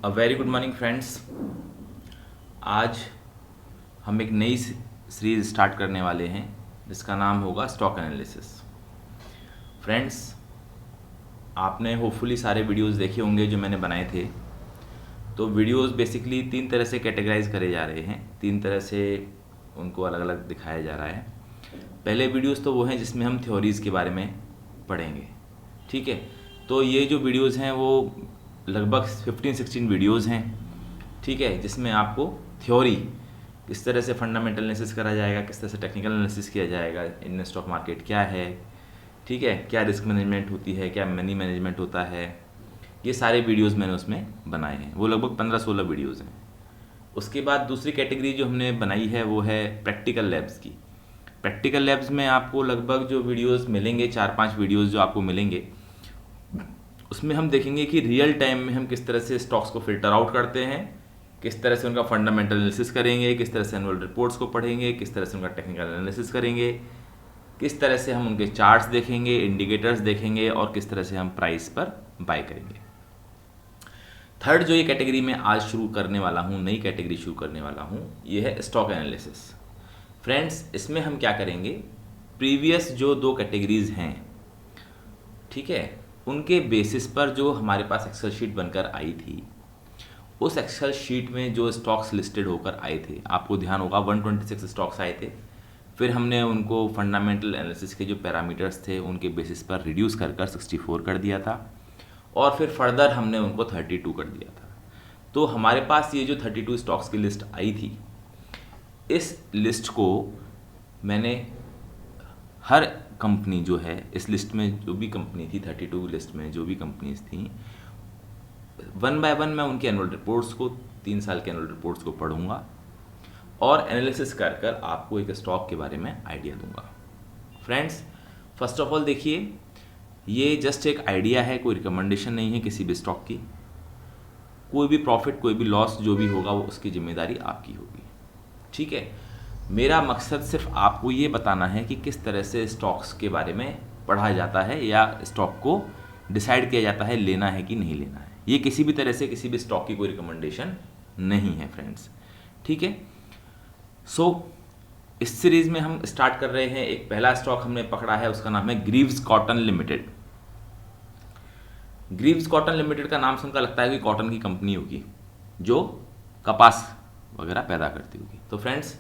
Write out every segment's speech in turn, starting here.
A very good morning friends. आज हम एक नई सीरीज स्टार्ट करने वाले हैं जिसका नाम होगा स्टॉक एनालिसिस। फ्रेंड्स, आपने होपफुली सारे वीडियोस देखे होंगे जो मैंने बनाए थे। तो वीडियोस बेसिकली तीन तरह से कैटेगराइज करे जा रहे हैं, तीन तरह से उनको अलग अलग दिखाया जा रहा है। पहले वीडियोस तो वो हैं जिसमें हम थ्योरीज़ के बारे में पढ़ेंगे, ठीक है। तो ये जो वीडियोस हैं वो लगभग 15-16 वीडियोस हैं, ठीक है, जिसमें आपको थ्योरी किस तरह से फंडामेंटल एनालिसिस करा जाएगा, किस तरह से टेक्निकल एनालिसिस किया जाएगा, इंडियन स्टॉक मार्केट क्या है, ठीक है, क्या रिस्क मैनेजमेंट होती है, क्या मनी मैनेजमेंट होता है, ये सारे वीडियोस मैंने उसमें बनाए हैं। वो लगभग 15-16 वीडियोस हैं। उसके बाद दूसरी कैटेगरी जो हमने बनाई है वो है प्रैक्टिकल लैब्स की। प्रैक्टिकल लैब्स में आपको लगभग जो वीडियोस मिलेंगे, 4-5 वीडियोस जो आपको मिलेंगे, उसमें हम देखेंगे कि रियल टाइम में हम किस तरह से स्टॉक्स को फिल्टर आउट करते हैं, किस तरह से उनका फंडामेंटल एनालिसिस करेंगे, किस तरह से एनुअल रिपोर्ट्स को पढ़ेंगे, किस तरह से उनका टेक्निकल एनालिसिस करेंगे, किस तरह से हम उनके चार्ट्स देखेंगे, इंडिकेटर्स देखेंगे और किस तरह से हम प्राइस पर बाय करेंगे। थर्ड जो ये कैटेगरी में आज शुरू करने वाला हूँ, नई कैटेगरी शुरू करने वाला हूँ, ये है स्टॉक एनालिसिस। फ्रेंड्स, इसमें हम क्या करेंगे, प्रीवियस जो दो कैटेगरीज हैं, ठीक है, उनके बेसिस पर जो हमारे पास एक्सेल शीट बनकर आई थी, उस एक्सेल शीट में जो स्टॉक्स लिस्टेड होकर आए थे, आपको ध्यान होगा 126 स्टॉक्स आए थे। फिर हमने उनको फंडामेंटल एनालिसिस के जो पैरामीटर्स थे उनके बेसिस पर रिड्यूस कर 64 कर दिया था और फिर फर्दर हमने उनको 32 कर दिया था। तो हमारे पास ये जो 32 स्टॉक्स की लिस्ट आई थी, इस लिस्ट को मैंने हर कंपनी जो है, इस लिस्ट में जो भी कंपनी थी, 32 लिस्ट में जो भी कंपनीज थी, वन बाय वन मैं उनके एनुअल रिपोर्ट्स को, 3 साल के एनुअल रिपोर्ट्स को पढ़ूंगा और एनालिसिस कर कर आपको एक स्टॉक के बारे में आइडिया दूंगा। फ्रेंड्स, फर्स्ट ऑफ ऑल देखिए, ये जस्ट एक आइडिया है, कोई रिकमेंडेशन नहीं है किसी भी स्टॉक की। कोई भी प्रॉफिट, कोई भी लॉस जो भी होगा वो उसकी जिम्मेदारी आपकी होगी, ठीक है। मेरा मकसद सिर्फ आपको ये बताना है कि किस तरह से स्टॉक्स के बारे में पढ़ा जाता है या स्टॉक को डिसाइड किया जाता है लेना है कि नहीं लेना है। ये किसी भी तरह से किसी भी स्टॉक की कोई रिकमेंडेशन नहीं है फ्रेंड्स, ठीक है। सो इस सीरीज में हम स्टार्ट कर रहे हैं। एक पहला स्टॉक हमने पकड़ा है, उसका नाम है Greaves cotton limited. Greaves cotton limited का नाम सुनकर लगता है कि कॉटन की कंपनी होगी जो कपास वगैरह पैदा करती होगी। तो फ्रेंड्स,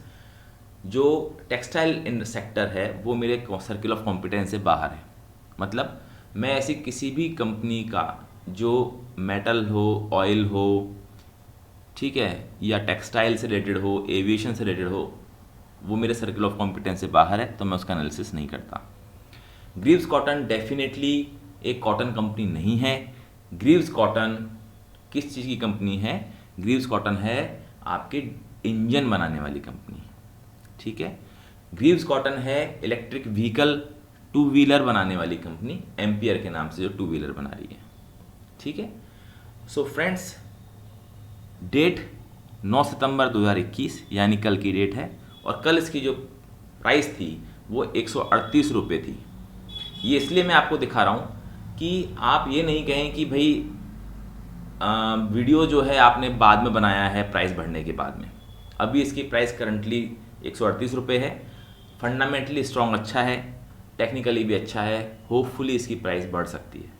जो टेक्सटाइल सेक्टर है वो मेरे सर्किल ऑफ कॉम्पिटेंस से बाहर है। मतलब मैं ऐसी किसी भी कंपनी का जो मेटल हो, ऑयल हो, ठीक है, या टेक्सटाइल से रिलेटेड हो, एविएशन से रिलेटेड हो, वो मेरे सर्किल ऑफ कॉम्पिटेंस से बाहर है, तो मैं उसका एनालिसिस नहीं करता। ग्रीव्स कॉटन डेफिनेटली एक कॉटन कंपनी नहीं है। ग्रीव्स कॉटन किस चीज़ की कंपनी है? ग्रीव्स कॉटन है आपके इंजन बनाने वाली कंपनी, ठीक है। ग्रीव्स कॉटन है इलेक्ट्रिक व्हीकल, 2 व्हीलर बनाने वाली कंपनी, एम्पियर के नाम से जो 2 व्हीलर बना रही है, ठीक है। सो फ्रेंड्स, डेट 9 सितंबर 2021 यानी कल की डेट है और कल इसकी जो प्राइस थी वो 138 रुपये थी। ये इसलिए मैं आपको दिखा रहा हूँ कि आप ये नहीं कहें कि भाई वीडियो जो है आपने बाद में बनाया है प्राइस बढ़ने के बाद में। अभी इसकी प्राइस करंटली 138 रुपये है। फंडामेंटली स्ट्रॉन्ग अच्छा है, टेक्निकली भी अच्छा है, होपफुली इसकी प्राइस बढ़ सकती है,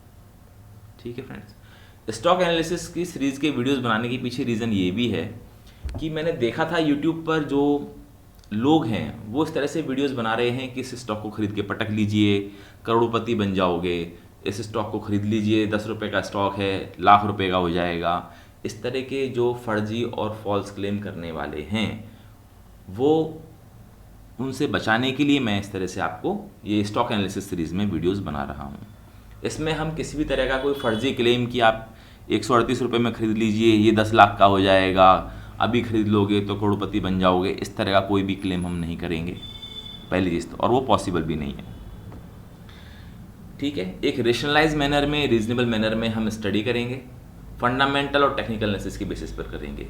ठीक है फ्रेंड्स। स्टॉक एनालिसिस की सीरीज़ के वीडियोस बनाने के पीछे रीज़न ये भी है कि मैंने देखा था यूट्यूब पर जो लोग हैं वो इस तरह से वीडियोस बना रहे हैं कि इस स्टॉक को खरीद के पटक लीजिए, करोड़पति बन जाओगे, इस स्टॉक को खरीद लीजिए, 10 रुपये का स्टॉक है, लाख रुपए का हो जाएगा। इस तरह के जो फर्जी और फॉल्स क्लेम करने वाले हैं, वो उनसे बचाने के लिए मैं इस तरह से आपको ये स्टॉक एनालिसिस सीरीज़ में वीडियोस बना रहा हूँ। इसमें हम किसी भी तरह का कोई फर्जी क्लेम कि आप 138 रुपये में खरीद लीजिए, ये 10 लाख का हो जाएगा, अभी खरीद लोगे तो करोड़पति बन जाओगे, इस तरह का कोई भी क्लेम हम नहीं करेंगे, पहली चीज़ तो, और वो पॉसिबल भी नहीं है, ठीक है। एक रेशनलाइज मैनर में, रीजनेबल मैनर में हम स्टडी करेंगे, फंडामेंटल और टेक्निकल एनालिसिस के बेसिस पर करेंगे।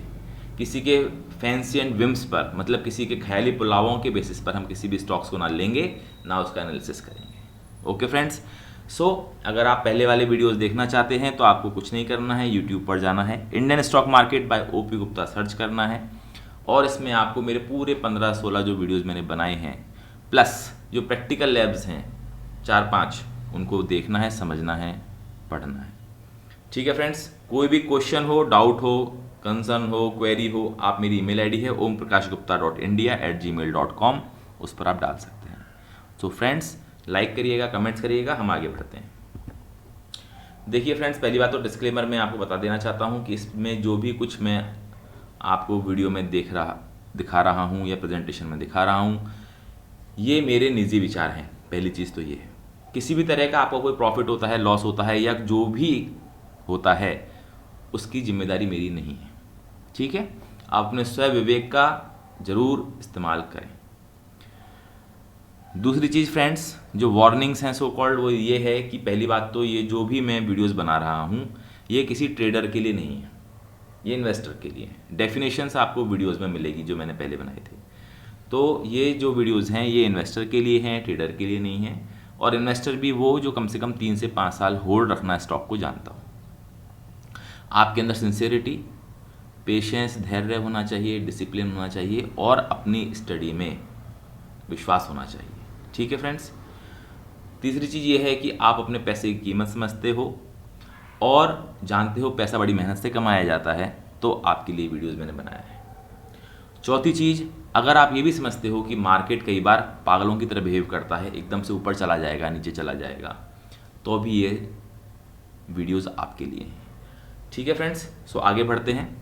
किसी के फैंसी एंड विम्स पर, मतलब किसी के ख्याली पुलावों के बेसिस पर हम किसी भी स्टॉक्स को ना लेंगे ना उसका एनालिसिस करेंगे। ओके फ्रेंड्स, अगर आप पहले वाले वीडियोस देखना चाहते हैं तो आपको कुछ नहीं करना है, यूट्यूब पर जाना है, Indian stock market by OP Gupta search करना है और इसमें आपको मेरे पूरे 15-16 जो वीडियोस मैंने बनाए हैं प्लस जो प्रैक्टिकल लैब्स हैं 4-5 उनको देखना है, समझना है, पढ़ना है। ठीक है फ्रेंड्स, कोई भी क्वेश्चन हो, डाउट हो, कंसर्न हो, क्वेरी हो, आप मेरी ईमेल आईडी है omprkashgupta.india@gmail.com, उस पर आप डाल सकते हैं। सो फ्रेंड्स, लाइक करिएगा, कमेंट्स करिएगा, हम आगे बढ़ते हैं। देखिए फ्रेंड्स, पहली बात तो डिस्क्लेमर में आपको बता देना चाहता हूँ कि इसमें जो भी कुछ मैं आपको वीडियो में दिखा रहा हूँ या प्रेजेंटेशन में दिखा रहा हूँ, ये मेरे निजी विचार हैं। पहली चीज़ तो ये है, किसी भी तरह का आपको कोई प्रॉफिट होता है, लॉस होता है या जो भी होता है उसकी जिम्मेदारी मेरी नहीं है। ठीक है, आप अपने स्वयं विवेक का ज़रूर इस्तेमाल करें। दूसरी चीज़ फ्रेंड्स, जो वार्निंग्स हैं सो कॉल्ड, वो ये है कि पहली बात तो ये जो भी मैं वीडियोस बना रहा हूँ ये किसी ट्रेडर के लिए नहीं है, ये इन्वेस्टर के लिए है। डेफिनेशंस आपको वीडियोस में मिलेगी जो मैंने पहले बनाए थे। तो ये जो वीडियोस हैं ये इन्वेस्टर के लिए हैं, ट्रेडर के लिए नहीं है। और इन्वेस्टर भी वो जो कम से कम 3 से 5 साल होल्ड रखना स्टॉक को जानता हो। आपके अंदर सिंसेरिटी, पेशेंस, धैर्य होना चाहिए, डिसिप्लिन होना चाहिए और अपनी स्टडी में विश्वास होना चाहिए। ठीक है फ्रेंड्स, तीसरी चीज़ ये है कि आप अपने पैसे की कीमत समझते हो और जानते हो पैसा बड़ी मेहनत से कमाया जाता है, तो आपके लिए वीडियोस मैंने बनाया है। चौथी चीज़, अगर आप ये भी समझते हो कि मार्केट कई बार पागलों की तरह बिहेव करता है, एकदम से ऊपर चला जाएगा, नीचे चला जाएगा, तो भी ये वीडियोस आपके लिए हैं। ठीक है फ्रेंड्स, सो आगे बढ़ते हैं।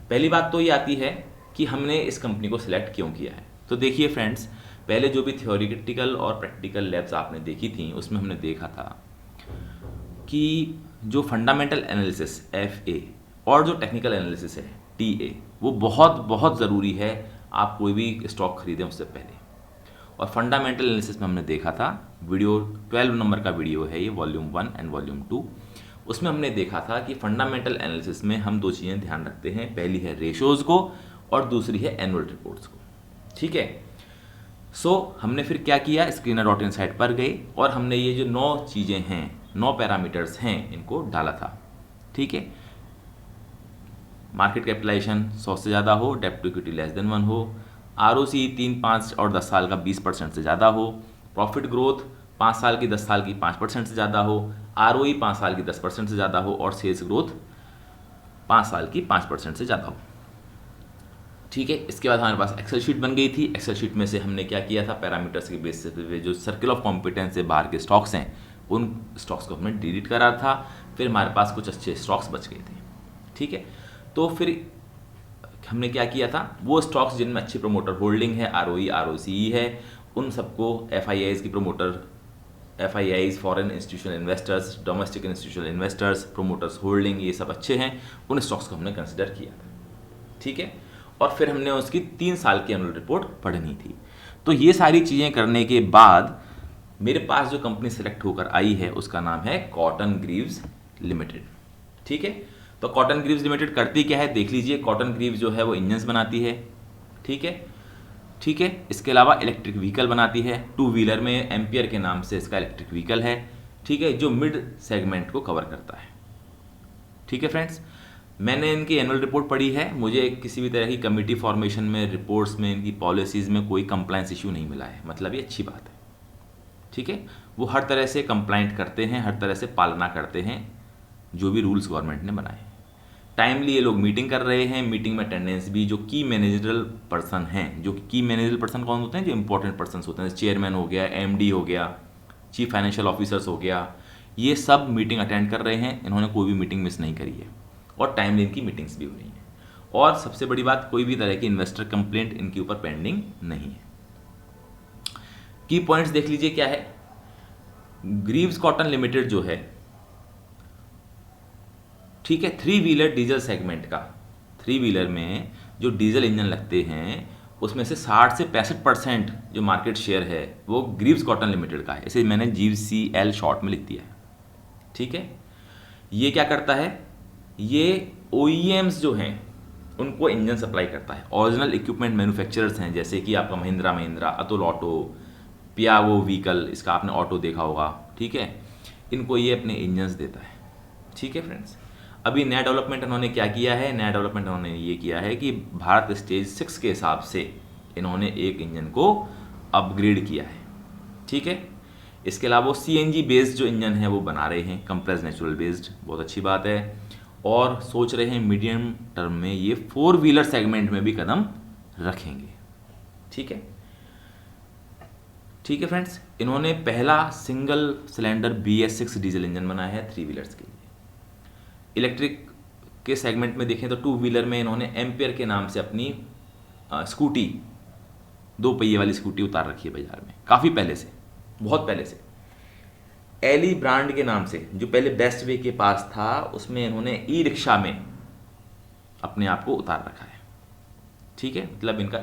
पहली बात तो ये आती है कि हमने इस कंपनी को सिलेक्ट क्यों किया है। तो देखिए फ्रेंड्स, पहले जो भी थ्योरेटिकल और प्रैक्टिकल लैब्स आपने देखी थी उसमें हमने देखा था कि जो फंडामेंटल एनालिसिस FA और जो टेक्निकल एनालिसिस है TA, वो बहुत बहुत ज़रूरी है आप कोई भी स्टॉक खरीदें उससे पहले। और फंडामेंटल एनालिसिस में हमने देखा था, वीडियो 12 नंबर का वीडियो है ये, वॉल्यूम 1 एंड वॉल्यूम 2, उसमें हमने देखा था कि फंडामेंटल एनालिसिस में हम 2 चीज़ें ध्यान रखते हैं। पहली है रेशोज़ को और दूसरी है एनुअल रिपोर्ट्स को। ठीक है, हमने फिर क्या किया, स्क्रीनर.इन साइट पर गए और हमने ये जो 9 चीज़ें हैं, 9 पैरामीटर्स हैं, इनको डाला था। ठीक है, मार्केट कैपिटलाइजेशन 100 से ज़्यादा हो, डेब्ट टू इक्विटी लेस देन 1 हो, ROC 3, 5 और 10 साल का 20% से ज़्यादा हो, प्रॉफिट ग्रोथ 5 साल की 10 साल की 5% से ज़्यादा हो, ROE 5 साल की 10% से ज़्यादा हो और सेल्स ग्रोथ 5 साल की 5% से ज़्यादा हो। ठीक है, इसके बाद हमारे पास एक्सेल शीट बन गई थी। एक्सेल शीट में से हमने क्या किया था, पैरामीटर्स के बेसिस पे जो सर्किल ऑफ कॉम्पिटेंस से बाहर के स्टॉक्स हैं उन स्टॉक्स को हमने डिलीट करा था। फिर हमारे पास कुछ अच्छे स्टॉक्स बच गए थे। ठीक है, तो फिर हमने क्या किया था, वो स्टॉक्स जिनमें अच्छी प्रमोटर होल्डिंग है, ROE ROCE है, उन सबको FIIs की promoter, FIIs foreign institutional investors, domestic institutional investors, promoters holding, ये सब अच्छे हैं, उन स्टॉक्स को हमने कंसिडर किया था। ठीक है, और फिर हमने उसकी 3 साल की एनुअल रिपोर्ट पढ़नी थी। तो ये सारी चीज़ें करने के बाद मेरे पास जो कंपनी सेलेक्ट होकर आई है उसका नाम है कॉटन ग्रीव्स लिमिटेड। ठीक है, तो कॉटन ग्रीव्स लिमिटेड करती क्या है देख लीजिए। कॉटन ग्रीव्स जो है वो इंजन्स बनाती है। ठीक है, ठीक है, इसके अलावा इलेक्ट्रिक व्हीकल बनाती है। 2 व्हीलर में एम्पियर के नाम से इसका इलेक्ट्रिक व्हीकल है। ठीक है, जो मिड सेगमेंट को कवर करता है। ठीक है फ्रेंड्स, मैंने इनकी एनुअल रिपोर्ट पढ़ी है, मुझे किसी भी तरह की कमेटी फॉर्मेशन में, रिपोर्ट्स में, इनकी पॉलिसीज़ में कोई कंप्लायंस इशू नहीं मिला है, मतलब ये अच्छी बात है। ठीक है, वो हर तरह से कंप्लाइंट करते हैं, हर तरह से पालना करते हैं जो भी रूल्स गवर्नमेंट ने बनाए। टाइमली ये लोग मीटिंग कर रहे हैं, मीटिंग में अटेंडेंस भी, जो की मैनेजरल पर्सन हैं, जो की मैनेजरल पर्सन कौन होते हैं, जो इंपॉर्टेंट पर्सन होते हैं, चेयरमैन हो गया, MD हो गया, चीफ फाइनेंशियल ऑफिसर्स हो गया, ये सब मीटिंग अटेंड कर रहे हैं। इन्होंने कोई भी मीटिंग मिस नहीं करी है और टाइमली इनकी मीटिंग्स भी हो रही हैं। और सबसे बड़ी बात, कोई भी तरह की इन्वेस्टर कंप्लेंट इनके ऊपर पेंडिंग नहीं है। की पॉइंट्स देख लीजिए क्या है। ग्रीव्स कॉटन लिमिटेड जो है, ठीक है, 3 व्हीलर डीजल सेगमेंट का, 3 व्हीलर में जो डीजल इंजन लगते हैं उसमें से 60 से 65% जो मार्केट शेयर है वो ग्रीव्स कॉटन लिमिटेड का है। इसे मैंने GCL शॉर्ट में लिख दिया है। ठीक है, ये क्या करता है, ये OEMs जो हैं उनको इंजन सप्लाई करता है। ओरिजिनल इक्विपमेंट मैन्युफैक्चरर्स हैं, जैसे कि आपका Mahindra, Atul auto, Piaggio vehicle, इसका आपने ऑटो देखा होगा। ठीक है, इनको ये अपने इंजन्स देता है। ठीक है फ्रेंड्स, अभी नया डेवलपमेंट इन्होंने क्या किया है, नया डेवलपमेंट इन्होंने ये किया है कि भारत स्टेज 6 के हिसाब से इन्होंने एक इंजन को अपग्रेड किया है। ठीक है, इसके अलावा वो CNG बेस्ड जो इंजन है वो बना रहे हैं, कंप्रेस नेचुरल बेस्ड, बहुत अच्छी बात है। और सोच रहे हैं मीडियम टर्म में ये 4 व्हीलर सेगमेंट में भी कदम रखेंगे। ठीक है, ठीक है फ्रेंड्स, इन्होंने पहला single cylinder BS6 diesel engine बनाया है 3 व्हीलर्स के लिए। इलेक्ट्रिक के सेगमेंट में देखें तो 2 व्हीलर में इन्होंने एम्पियर के नाम से अपनी स्कूटी, 2 पहिए वाली स्कूटी उतार रखी है बाजार में, काफ़ी पहले से, बहुत पहले से। एली ब्रांड के नाम से, जो पहले बेस्ट वे के पास था, उसमें इन्होंने ई-रिक्शा में अपने आप को उतार रखा है। ठीक है, मतलब इनका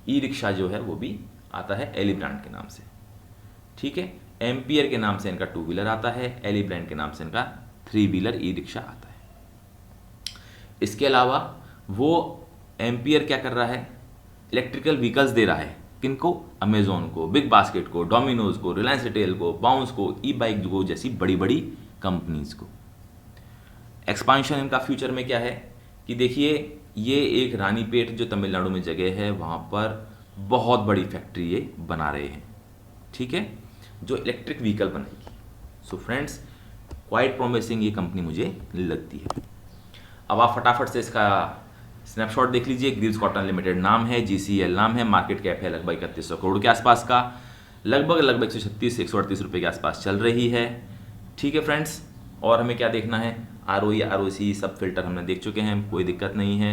ई-रिक्शा जो है वो भी आता है एली ब्रांड के नाम से। ठीक है, एम्पियर के नाम से इनका 2 व्हीलर आता है, एली ब्रांड के नाम से इनका 3 व्हीलर ई-रिक्शा आता है। इसके अलावा वो एम्पियर क्या कर रहा है, इलेक्ट्रिकल व्हीकल्स दे रहा है, किनको, अमेजोन को, बिग बास्केट को, डोमिनोज को, रिलायंस रिटेल को, बाउंस को, ई बाइक को, जैसी बड़ी बड़ी कंपनीज को। एक्सपांशन इनका फ्यूचर में क्या है कि देखिए, ये एक रानीपेट जो तमिलनाडु में जगह है, वहाँ पर बहुत बड़ी फैक्ट्री ये बना रहे हैं। ठीक है, जो इलेक्ट्रिक व्हीकल बनाएगी। सो फ्रेंड्स, क्वाइट प्रॉमिसिंग ये कंपनी मुझे लगती है। अब आप फटाफट से इसका स्नैपशॉट देख लीजिए। ग्रीव्स कॉटन लिमिटेड नाम है, GCL नाम है, मार्केट कैप है लगभग 3100 करोड़ के आसपास का, लगभग 136 से 138 रुपये के आसपास चल रही है। ठीक है फ्रेंड्स, और हमें क्या देखना है, ROE ROC सब फिल्टर हमने देख चुके हैं, कोई दिक्कत नहीं है।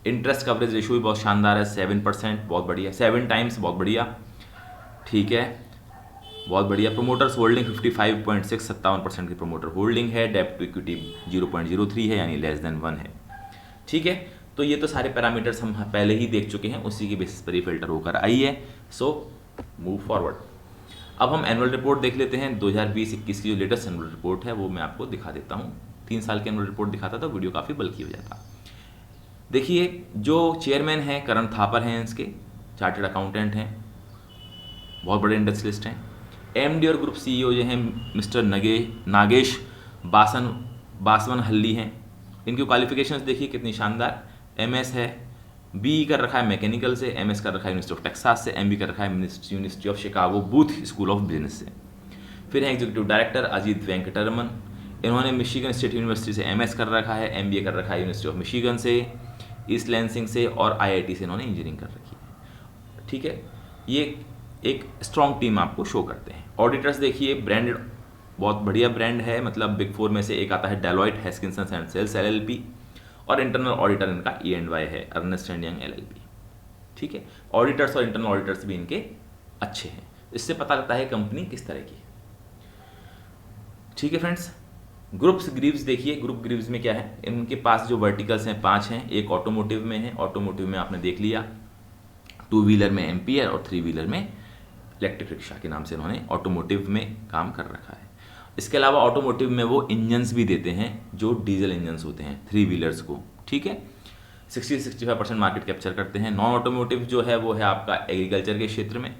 इंटरेस्ट कवरेज रेशियो भी बहुत शानदार है, 7%, बहुत बढ़िया, 7 टाइम्स, बहुत बढ़िया। ठीक है, बहुत बढ़िया। प्रोमोटर्स होल्डिंग 55.6, 57% की प्रोमोटर होल्डिंग है। डेब्ट टू इक्विटी 0.03 है, यानी लेस देन 1 है। ठीक है, तो ये तो सारे पैरामीटर्स हम पहले ही देख चुके हैं, उसी की बेसिस पर ये फिल्टर होकर आई है। So move forward. अब हम एनुअल रिपोर्ट देख लेते हैं। 2020-21 की जो लेटेस्ट एनुअल रिपोर्ट है वो मैं आपको दिखा देता हूँ। 3 साल की एनुअल रिपोर्ट दिखाता था, वीडियो काफ़ी बल्कि हो जाता। देखिए, जो चेयरमैन हैं करण थापर हैं, इसके चार्टर्ड अकाउंटेंट हैं, बहुत बड़े इंडस्ट्रियलिस्ट हैं। MD और ग्रुप CEO जो हैं मिस्टर नागेश बासवनहल्ली हैं। इनकी क्वालिफिकेशंस देखिए कितनी शानदार। MS है, BE कर रखा है मैकेनिकल से, MS कर रखा है यूनिवर्सिटी ऑफ टेक्सास से, MB कर रखा है university of Chicago booth school of business से। फिर हैं एग्जीक्यूटिव डायरेक्टर अजीत वेंकटरमन, इन्होंने मिशिगन स्टेट यूनिवर्सिटी से MS कर रखा है, MBA कर रखा है यूनिवर्सिटी ऑफ मिशिगन से, ईस्ट लैंसिंग से और IIT से इन्होंने इंजीनियरिंग कर रखी है। ठीक है, ये एक स्ट्रॉन्ग टीम आपको शो करते हैं। ऑडिटर्स देखिए, ब्रांडेड, बहुत बढ़िया ब्रांड है, मतलब बिग 4 में से एक आता है डेलॉयट, हेस्किंसन एंड सेल्स LLP, और इंटरनल ऑडिटर इनका E&Y है, अर्नेस्ट एंड यंग LLP। ठीक है, ऑडिटर्स और इंटरनल ऑडिटर्स भी इनके अच्छे हैं, इससे पता लगता है कंपनी किस तरह की है। ठीक है फ्रेंड्स, ग्रीव्स देखिए, ग्रुप ग्रीव्स में क्या है, इनके पास जो वर्टिकल्स हैं 5 हैं। एक ऑटोमोटिव में है, ऑटोमोटिव में आपने देख लिया, 2 व्हीलर में एम्पियर और 3 व्हीलर में इलेक्ट्रिक रिक्शा के नाम से इन्होंने ऑटोमोटिव में काम कर रखा है। इसके अलावा ऑटोमोटिव में वो इंजन्स भी देते हैं जो डीजल इंजन्स होते हैं 3 व्हीलर्स को। ठीक है, 60-65% मार्केट कैप्चर करते हैं। नॉन ऑटोमोटिव जो है वो है आपका एग्रीकल्चर के क्षेत्र में।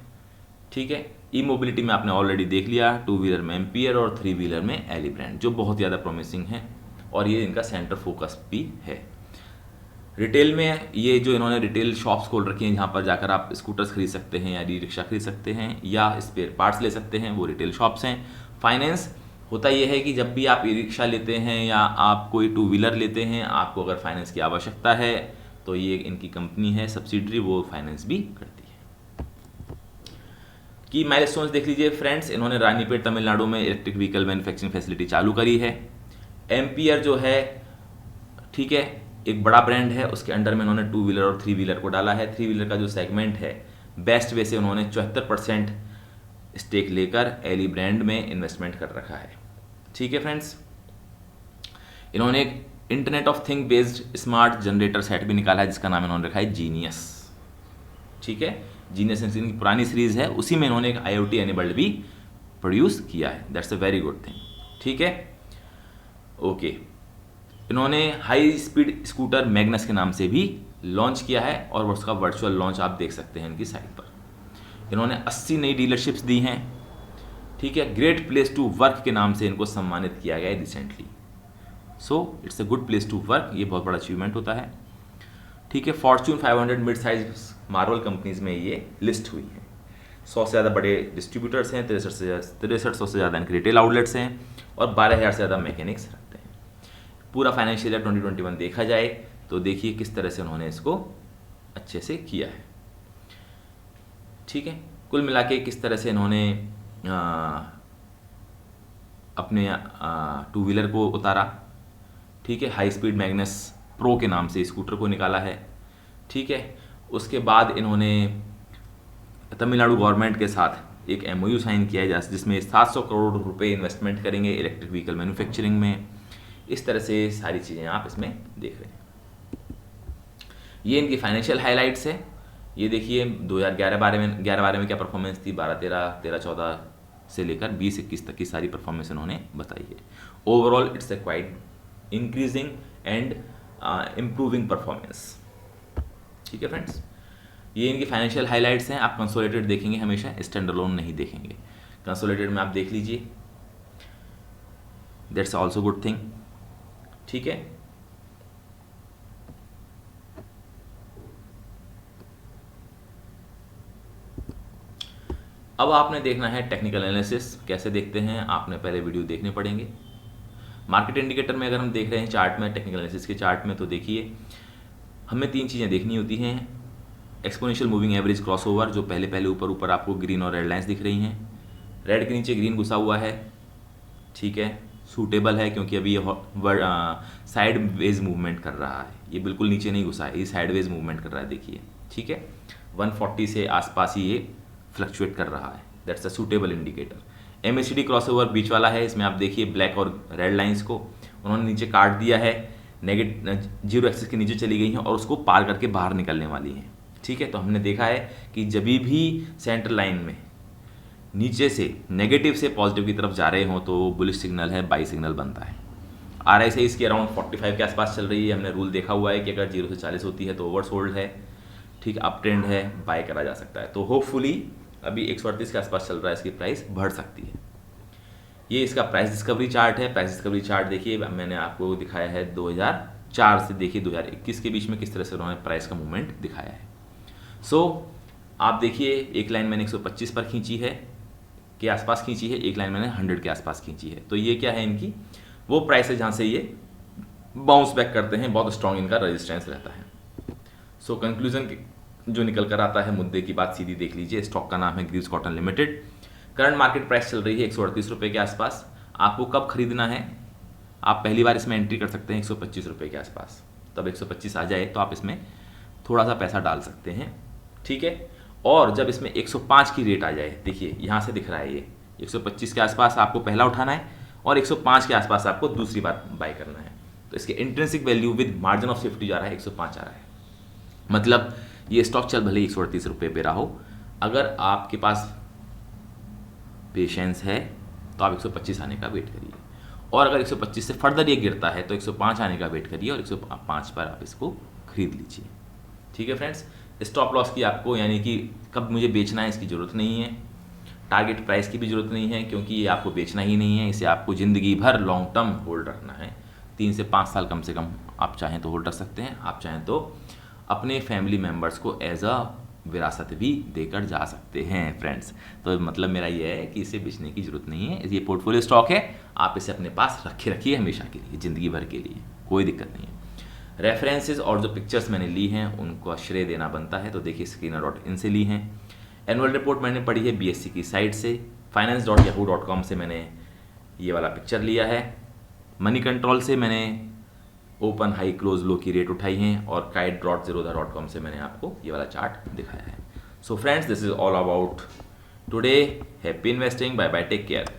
ठीक है, ई मोबिलिटी में आपने ऑलरेडी देख लिया, 2 व्हीलर में एम्पियर और 3 व्हीलर में एली ब्रांड, जो बहुत ज़्यादा प्रॉमिसिंग है और ये इनका सेंटर फोकस भी है। रिटेल में ये जो इन्होंने रिटेल शॉप्स खोल रखी हैं, जहाँ पर जाकर आप स्कूटर्स खरीद सकते हैं या ई रिक्शा खरीद सकते हैं या स्पेयर पार्ट्स ले सकते हैं, वो रिटेल शॉप्स हैं। फाइनेंस होता यह है कि जब भी आप ई रिक्शा लेते हैं या आप कोई 2 व्हीलर लेते हैं, आपको अगर फाइनेंस की आवश्यकता है तो ये इनकी कंपनी है सब्सिडरी, वो फाइनेंस भी करती है। की माइलस्टोन्स देख लीजिए फ्रेंड्स, इन्होंने रानीपेट तमिलनाडु में इलेक्ट्रिक व्हीकल मैन्युफैक्चरिंग फैसिलिटी चालू करी है। एम्पियर जो है, ठीक है, एक बड़ा ब्रांड है, उसके अंडर में उन्होंने 2 व्हीलर और 3 व्हीलर को डाला है। 3 व्हीलर का जो सेगमेंट है, बेस्ट वे से उन्होंने 74% स्टेक लेकर एली ब्रांड में इन्वेस्टमेंट कर रखा है। ठीक है फ्रेंड्स, इन्होंने एक internet of thing based smart generator set भी निकाला है, जिसका नाम इन्होंने रखा है जीनियस। ठीक है, जीनियस इनकी पुरानी सीरीज है, उसी में इन्होंने एक IoT एनेबल्ड भी प्रोड्यूस किया है। That's a very good thing. ठीक है, ओके, इन्होंने हाई स्पीड स्कूटर मैग्नस के नाम से भी लॉन्च किया है और उसका वर्चुअल लॉन्च आप देख सकते हैं इनकी साइट पर। इन्होंने 80 नई डीलरशिप्स दी हैं ठीक है, ग्रेट प्लेस टू वर्क के नाम से इनको सम्मानित किया गया है recently. So it's a good place to work, ये बहुत बड़ा अचीवमेंट होता है। ठीक है, fortune 500 mid size marble companies में ये लिस्ट हुई है। 100 से ज़्यादा बड़े डिस्ट्रीब्यूटर्स हैं, 6300 से ज़्यादा इनके रिटेल आउटलेट्स हैं और 12,000 से ज़्यादा मैकेनिक्स रखते हैं। पूरा फाइनेंशियल ईयर 2021 देखा जाए तो देखिए किस तरह से उन्होंने इसको अच्छे से किया है। ठीक है, कुल मिला के किस तरह से इन्होंने अपने टू व्हीलर को उतारा। ठीक है, हाई स्पीड मैग्नस प्रो के नाम से स्कूटर को निकाला है। ठीक है, उसके बाद इन्होंने तमिलनाडु गवर्नमेंट के साथ एक MOU साइन किया है जिसमें 700 करोड़ रुपए इन्वेस्टमेंट करेंगे इलेक्ट्रिक व्हीकल मैन्युफैक्चरिंग में। इस तरह से सारी चीज़ें आप इसमें देख रहे हैं। ये इनकी फाइनेंशियल हाइलाइट्स है। ये देखिए 2011-12 में क्या परफॉर्मेंस थी, 12-13, 13-14 से लेकर 20-21 तक की सारी परफॉर्मेंस इन्होंने बताई है। Overall it's a quite increasing and improving performance. ठीक है फ्रेंड्स, ये इनकी फाइनेंशियल हाइलाइट्स हैं। आप कंसोलिडेटेड देखेंगे, हमेशा स्टैंड अलोन नहीं देखेंगे। कंसोलिडेटेड में आप देख लीजिए, दैट्स ऑल्सो गुड थिंग। ठीक है, अब आपने देखना है टेक्निकल एनालिसिस। कैसे देखते हैं, आपने पहले वीडियो देखने पड़ेंगे। मार्केट इंडिकेटर में अगर हम देख रहे हैं चार्ट में, टेक्निकल एनालिसिस के चार्ट में, तो देखिए हमें 3 चीज़ें देखनी होती हैं। एक्सपोनेंशियल मूविंग एवरेज क्रॉसओवर, जो पहले ऊपर आपको ग्रीन और रेड लाइंस दिख रही हैं। रेड के नीचे ग्रीन घुसा हुआ है। ठीक है, सूटेबल है क्योंकि अभी ये साइड वेज मूवमेंट कर रहा है। ये बिल्कुल नीचे नहीं घुसा है, ये साइड वेज मूवमेंट कर रहा है। देखिए, ठीक है, 140 से आसपास ही ये फ्लक्चुएट कर रहा है। That's a suitable indicator. MACD crossover बीच वाला है। इसमें आप देखिए ब्लैक और रेड लाइंस को उन्होंने नीचे काट दिया है, जीरो एक्सिस के नीचे चली गई हैं और उसको पार करके बाहर निकलने वाली हैं। ठीक है, तो हमने देखा है कि जब भी सेंटर लाइन में नीचे से नेगेटिव से पॉजिटिव की तरफ जा रहे हों तो बुलिश सिग्नल है, बाई सिग्नल बनता है। RSI इसकी अराउंड 45 के आसपास चल रही है। हमने रूल देखा हुआ है कि अगर 0 से 40 होती है तो ओवरसोल्ड है। ठीक, अप ट्रेंड है, बाय करा जा सकता है। तो होपफुली अभी 138 के आसपास चल रहा है, इसकी प्राइस बढ़ सकती है। ये इसका प्राइस डिस्कवरी चार्ट है। प्राइस डिस्कवरी चार्ट देखिए, मैंने आपको दिखाया है 2004 से देखिए 2021 के बीच में किस तरह से उन्होंने प्राइस का मूवमेंट दिखाया है। सो आप देखिए, एक लाइन मैंने 125 पर खींची है, के आसपास खींची है, एक लाइन मैंने 100 के आसपास खींची है। तो ये क्या है, इनकी वो प्राइस है जहाँ से ये बाउंस बैक करते हैं, बहुत स्ट्रॉन्ग इनका रेजिस्टेंस रहता है। सो कंक्लूजन जो निकल कर आता है, मुद्दे की बात सीधी देख लीजिए। स्टॉक का नाम है Greaves cotton limited. Current market price चल रही है 138 रुपये के आसपास। आपको कब खरीदना है, आप पहली बार इसमें एंट्री कर सकते हैं 125 रुपये के आसपास। तब 125 आ जाए तो आप इसमें थोड़ा सा पैसा डाल सकते हैं। ठीक है, और जब इसमें 105 की रेट आ जाए, देखिए यहाँ से दिख रहा है ये 125 के आसपास आपको पहला उठाना है और 105 के आसपास आपको दूसरी बार बाय करना है। तो इसके intrinsic value with margin of safety जा रहा है 105 आ रहा है। मतलब ये स्टॉक चल भले 138 रुपये पे रहा हो, अगर आपके पास पेशेंस है तो आप 125 आने का वेट करिए, और अगर 125 से फर्दर ये गिरता है तो 105 आने का वेट करिए और 105 पर आप इसको खरीद लीजिए। ठीक है फ्रेंड्स, स्टॉप लॉस की आपको, यानी कि कब मुझे बेचना है, इसकी ज़रूरत नहीं है। टारगेट प्राइस की भी ज़रूरत नहीं है, क्योंकि ये आपको बेचना ही नहीं है। इसे आपको ज़िंदगी भर लॉन्ग टर्म होल्ड रखना है। 3 से 5 साल कम से कम आप चाहें तो होल्ड रख सकते हैं। आप चाहें तो अपने फैमिली मेम्बर्स को एज अ विरासत भी देकर जा सकते हैं फ्रेंड्स। तो मतलब मेरा ये है कि इसे बेचने की ज़रूरत नहीं है। ये पोर्टफोलियो स्टॉक है, आप इसे अपने पास रखिए हमेशा के लिए, ज़िंदगी भर के लिए, कोई दिक्कत नहीं है। रेफरेंसेस और जो पिक्चर्स मैंने ली हैं उनको श्रेय देना बनता है। तो देखिए screener.in से ली हैं। एनुअल रिपोर्ट मैंने पढ़ी है BSE की साइट से। finance.yahoo.com से मैंने ये वाला पिक्चर लिया है। मनी कंट्रोल से मैंने ओपन हाई क्लोज लो की रेट उठाई हैं, और kite.zerodha.com से मैंने आपको ये वाला चार्ट दिखाया है। So friends, this is all about today. Happy investing, bye bye, take care.